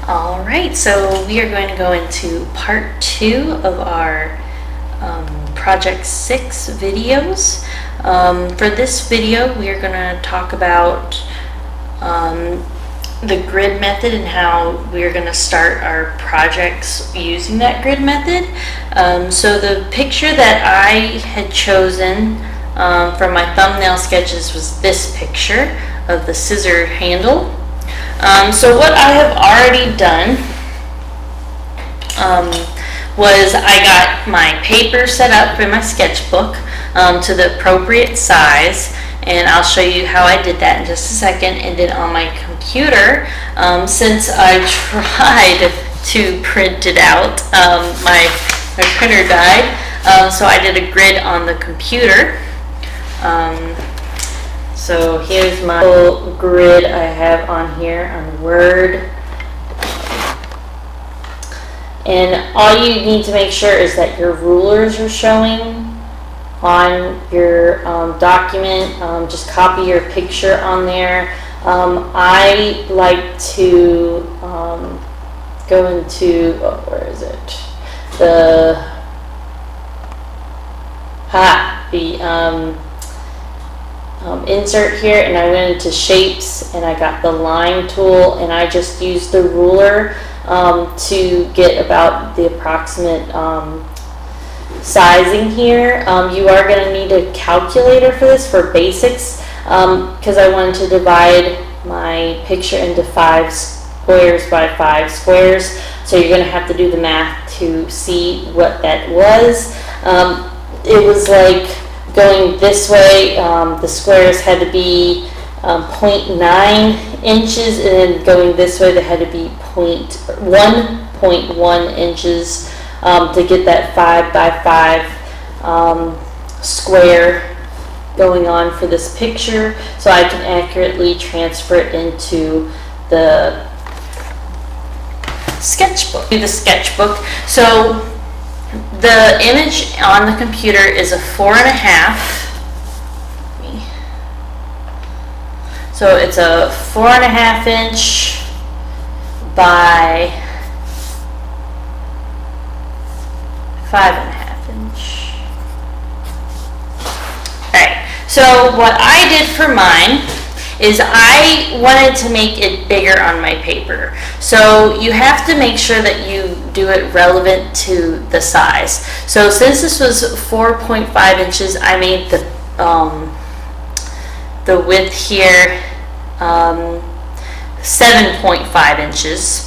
All right, so we are going to go into part 2 of our Project 6 videos. For this video, we are going to talk about the grid method and how we are going to start our projects using that grid method. So the picture that I had chosen from my thumbnail sketches was this picture of the scissor handle. So what I have already done was I got my paper set up in my sketchbook to the appropriate size, and I'll show you how I did that in just a second. And then on my computer, since I tried to print it out, my printer died, so I did a grid on the computer. So here's my little grid I have on here on Word. And all you need to make sure is that your rulers are showing on your document. Just copy your picture on there. I like to go into, where is it? Insert here, and I went into shapes and I got the line tool, and I just used the ruler to get about the approximate sizing here. You are going to need a calculator for this for basics, because I wanted to divide my picture into 5 squares by 5 squares, so you're going to have to do the math to see what that was. It was like going this way, the squares had to be 0.9 inches, and then going this way they had to be 1.1 inches to get that 5 by 5 square going on for this picture, so I can accurately transfer it into the sketchbook. So the image on the computer is a 4.5. So it's a 4.5 inch by 5.5 inch. Alright, so what I did for mine is I wanted to make it bigger on my paper. So you have to make sure that you do it relevant to the size. So since this was 4.5 inches, I made the width here 7.5 inches.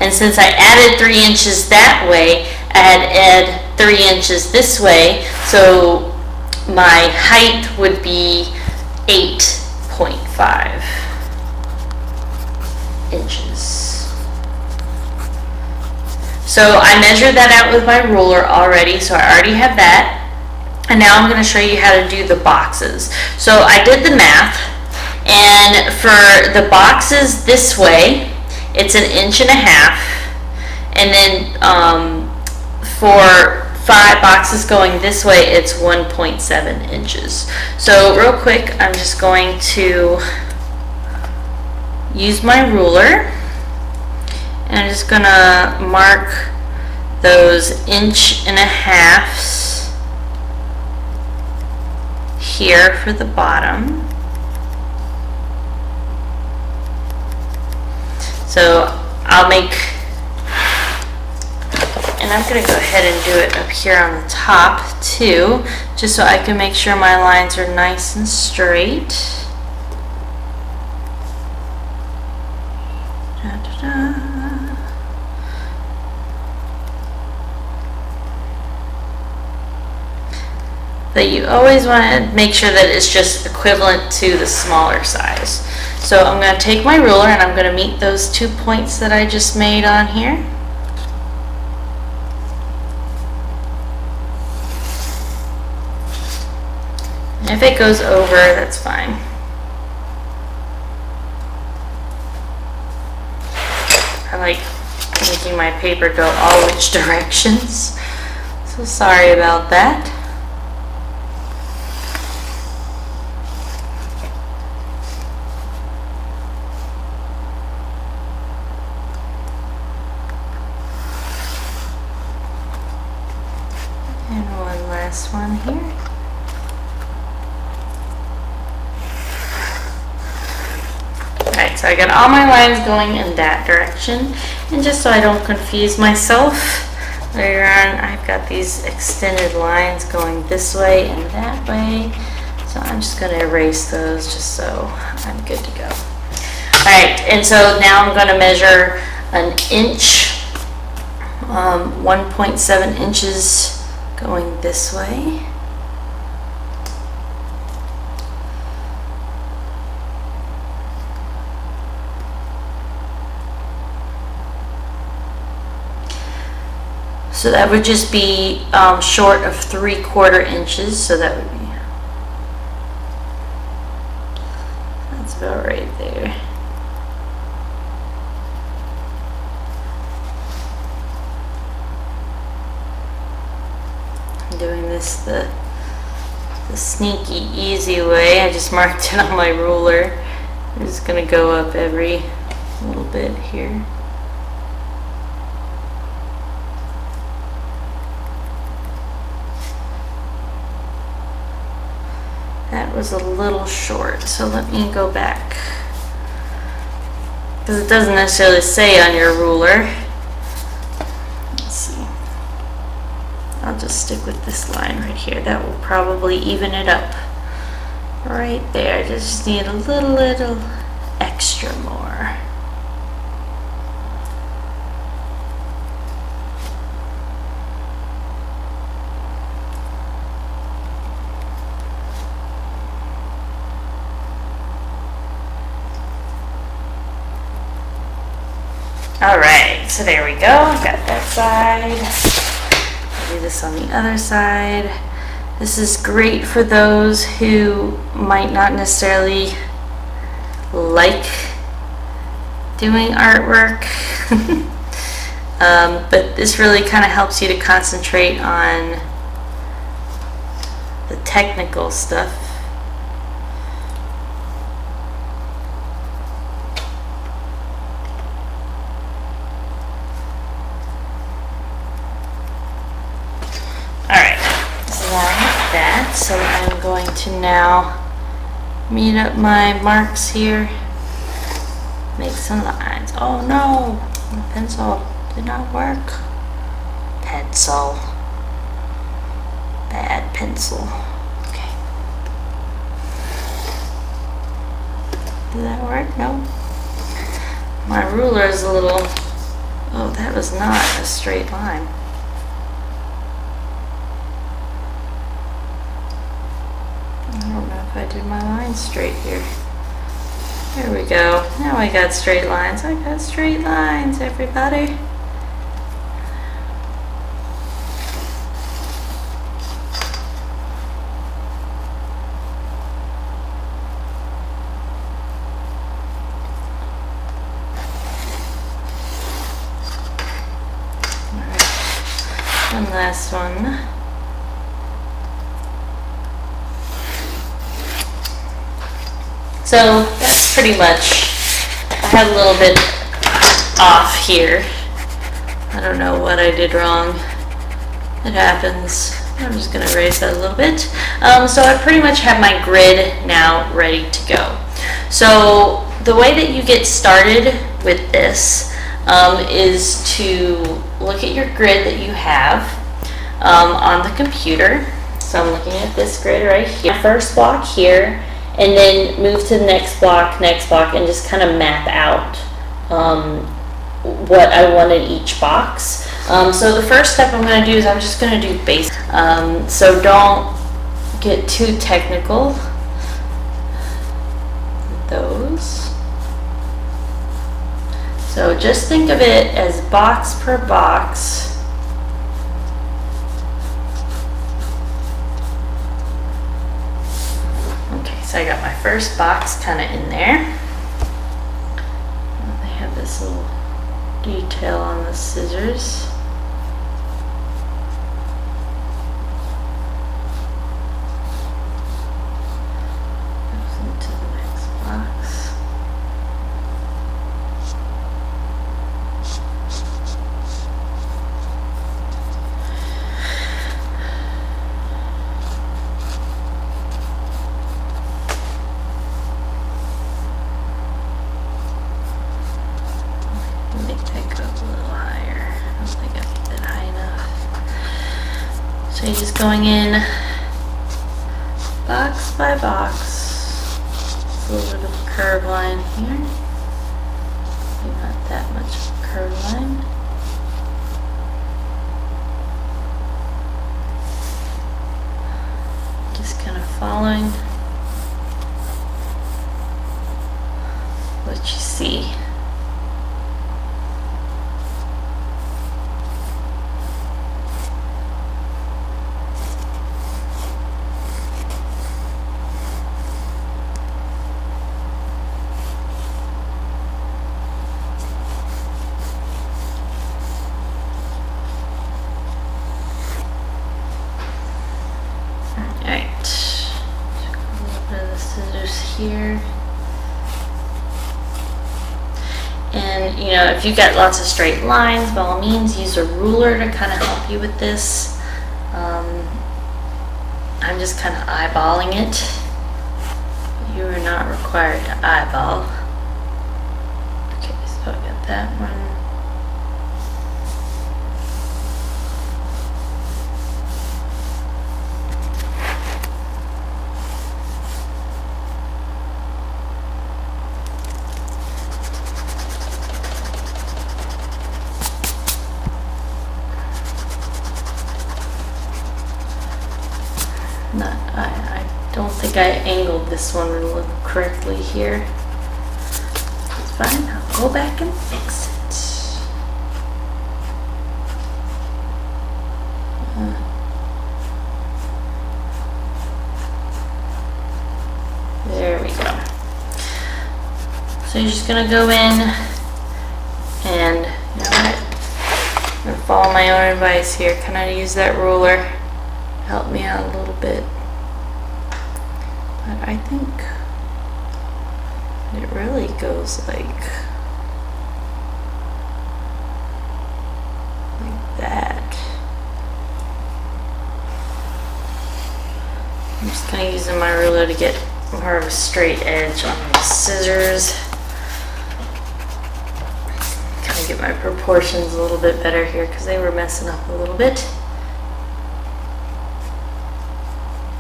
And since I added 3 inches that way, I had to add 3 inches this way, so my height would be 8.5 inches. So I measured that out with my ruler already, so I already have that. And now I'm going to show you how to do the boxes. So I did the math, and for the boxes this way, it's 1.5 inches, and then for 5 boxes going this way, it's 1.7 inches. So real quick, I'm just going to use my ruler, and I'm just gonna mark those 1.5 inches here for the bottom. So I'll make, and I'm going to go ahead and do it up here on the top too, just so I can make sure my lines are nice and straight. Da, da, da. But you always want to make sure that it's just equivalent to the smaller size. So I'm going to take my ruler and I'm going to meet those 2 points that I just made on here. And if it goes over, that's fine. I like making my paper go all which directions. So sorry about that. last one here. Alright, so I got all my lines going in that direction, and just so I don't confuse myself later on, I've got these extended lines going this way and that way, so I'm just going to erase those just so I'm good to go. Alright, and so now I'm going to measure an inch, 1.7 inches going this way. So that would just be short of 3/4 inches, so that would be, that's about right there. I'm doing this the sneaky, easy way. I just marked it on my ruler. I'm just going to go up every little bit here. That was a little short, so let me go back, because it doesn't necessarily say on your ruler. Let's see. I'll just stick with this line right here. That will probably even it up. Right there. I just need a little extra more. Alright, so there we go. I've got that side. I'll do this on the other side. This is great for those who might not necessarily like doing artwork. But this really kind of helps you to concentrate on the technical stuff. So I'm going to now meet up my marks here, make some lines. Oh no, my pencil did not work. Pencil. Bad pencil. Okay. Did that work? No. My ruler is a little, oh, that was not a straight line. I don't know if I did my lines straight here. There we go. Now I got straight lines. I got straight lines, everybody. All right. One last one. So that's pretty much, I had a little bit off here. I don't know what I did wrong. It happens. I'm just going to erase that a little bit. So I pretty much have my grid now ready to go. So the way that you get started with this is to look at your grid that you have on the computer. So I'm looking at this grid right here. First block here. And then move to the next block, and just kind of map out what I want in each box. So the first step I'm going to do is I'm just going to do basic. So don't get too technical with those. So just think of it as box per box. So I got my first box kind of in there. They have this little detail on the scissors. Goes into the next box. So you're just going in box by box. Just a little bit of a curve line here. Maybe not that much of a curve line. Just kind of following what you see. Here, and you know, if you've got lots of straight lines, by all means use a ruler to kind of help you with this. I'm just kind of eyeballing it. You are not required to eyeball. Okay, so I got that one. I don't think I angled this one correctly here. It's fine, I'll go back and fix it. There we go. So you're just gonna go in and, you know what? I'm gonna follow my own advice here. Kind of use that ruler. Help me out a little bit. But I think it really goes like that. I'm just kind of using my ruler to get more of a straight edge on the scissors. Kind of get my proportions a little bit better here because they were messing up a little bit.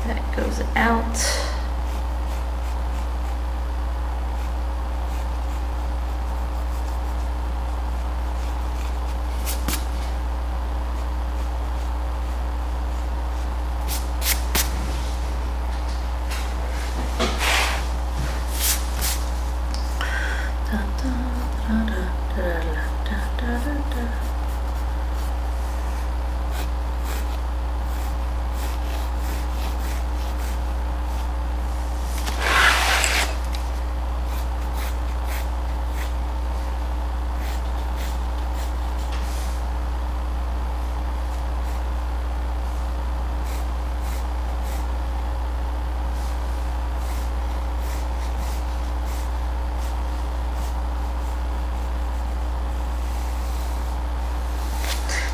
That goes out.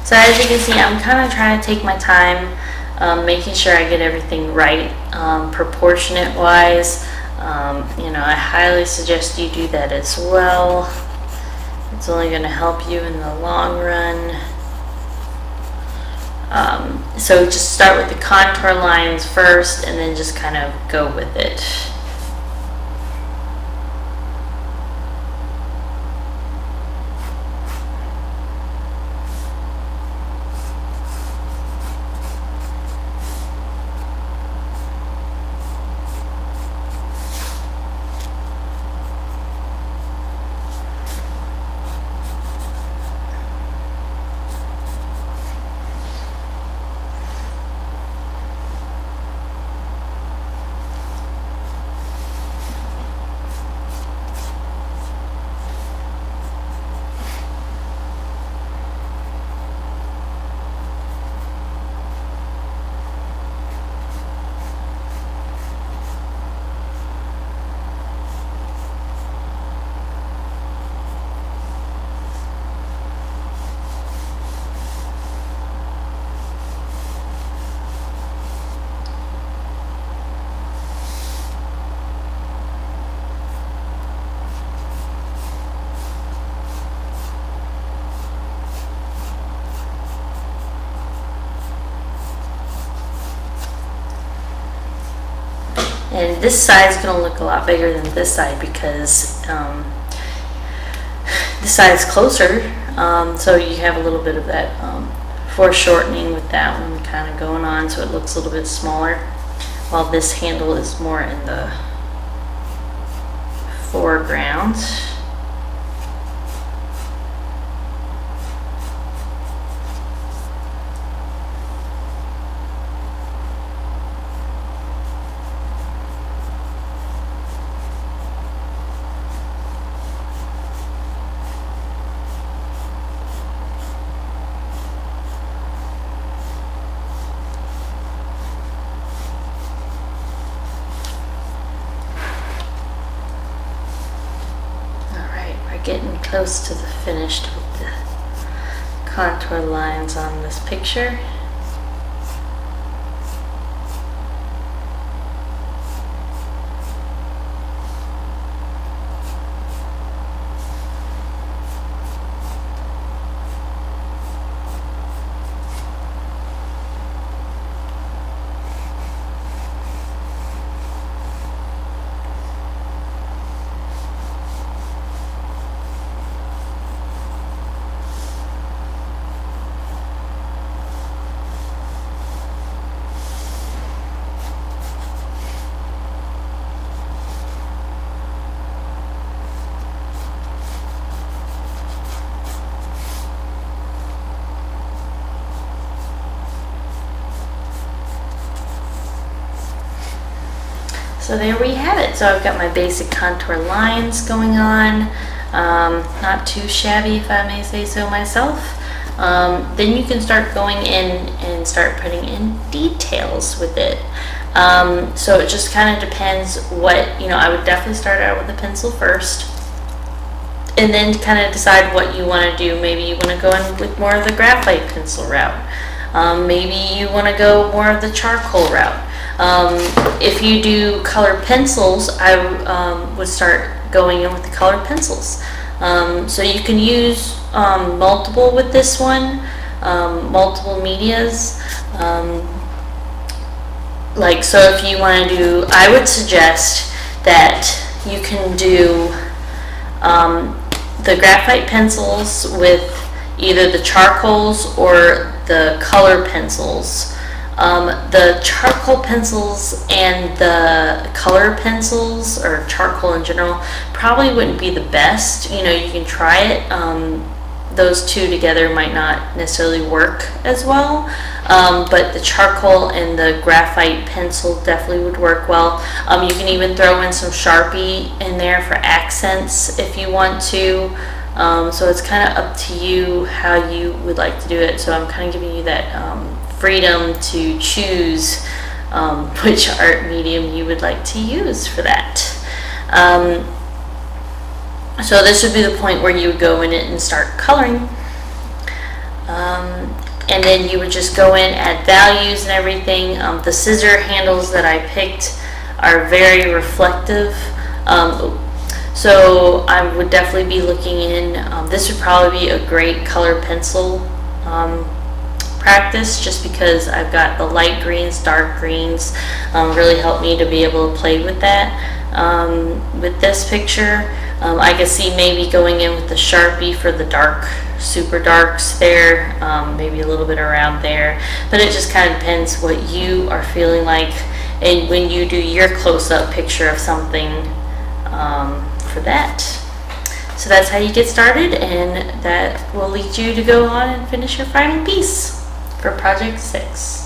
So as you can see, I'm kind of trying to take my time, making sure I get everything right, proportionate wise. You know, I highly suggest you do that as well. It's only going to help you in the long run. So just start with the contour lines first and then just kind of go with it. this side is going to look a lot bigger than this side because this side is closer, so you have a little bit of that foreshortening with that one kind of going on, so it looks a little bit smaller, while this handle is more in the foreground. Getting close to the finished with the contour lines on this picture. So there we have it. So I've got my basic contour lines going on. Not too shabby, if I may say so myself. Then you can start going in and start putting in details with it. So it just kind of depends what, I would definitely start out with a pencil first. And then kind of decide what you want to do. Maybe you want to go in with more of the graphite pencil route. Maybe you want to go more of the charcoal route. If you do colored pencils, I would start going in with the colored pencils. So you can use multiple with this one, multiple medias. So if you want to do, I would suggest that you can do the graphite pencils with either the charcoals or the color pencils. The charcoal pencils and the color pencils, or charcoal in general, probably wouldn't be the best. You can try it. Those two together might not necessarily work as well, but the charcoal and the graphite pencil definitely would work well. You can even throw in some Sharpie in there for accents if you want to. So it's kind of up to you how you would like to do it. So I'm kind of giving you that freedom to choose which art medium you would like to use for that. So this would be the point where you would go in it and start coloring. And then you would just go in, add values and everything. The scissor handles that I picked are very reflective. So I would definitely be looking in. This would probably be a great color pencil practice, just because I've got the light greens, dark greens, really help me to be able to play with that. With this picture, I could see maybe going in with the Sharpie for the dark, super darks there, maybe a little bit around there, but it just kind of depends what you are feeling like, and when you do your close-up picture of something for that. So that's how you get started, and that will lead you to go on and finish your final piece for project 6.